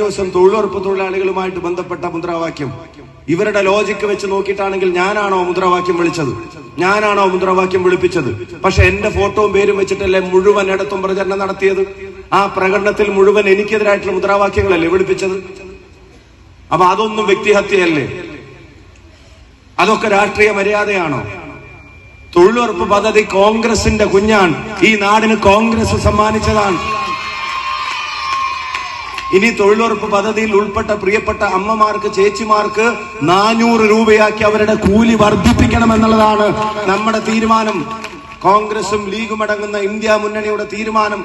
ദിവസം തൊഴിലുറപ്പ് തൊഴിലാളികളുമായിട്ട് ബന്ധപ്പെട്ട മുദ്രാവാക്യം ഇവരുടെ ലോജിക്ക് വെച്ച് നോക്കിയിട്ടാണെങ്കിൽ ഞാനാണോ മുദ്രാവാക്യം വിളിച്ചത്, ഞാനാണോ മുദ്രാവാക്യം വിളിപ്പിച്ചത്? പക്ഷെ എന്റെ ഫോട്ടോയും പേരും വെച്ചിട്ടല്ലേ മുഴുവൻ ഇടത്തും പ്രചരണം നടത്തിയത്. ആ പ്രകടനത്തിൽ മുഴുവൻ എനിക്കെതിരായിട്ടുള്ള മുദ്രാവാക്യങ്ങളല്ലേ വിളിപ്പിച്ചത്. അപ്പൊ അതൊന്നും വ്യക്തിഹത്യയല്ലേ? അതൊക്കെ രാഷ്ട്രീയ മര്യാദയാണോ? തൊഴിലുറപ്പ് പദ്ധതി കോൺഗ്രസിന്റെ കുഞ്ഞാണ്. ഈ നാടിന് കോൺഗ്രസ് സമ്മാനിച്ചതാണ്. ഇനി തൊഴിലുറപ്പ് പദ്ധതിയിൽ ഉൾപ്പെട്ട പ്രിയപ്പെട്ട അമ്മമാർക്ക്, ചേച്ചിമാർക്ക് 400 രൂപയാക്കി അവരുടെ കൂലി വർദ്ധിപ്പിക്കണമെന്നുള്ളതാണ് നമ്മുടെ തീരുമാനം. കോൺഗ്രസും ലീഗും അടങ്ങുന്ന ഇന്ത്യ മുന്നണിയുടെ തീരുമാനം.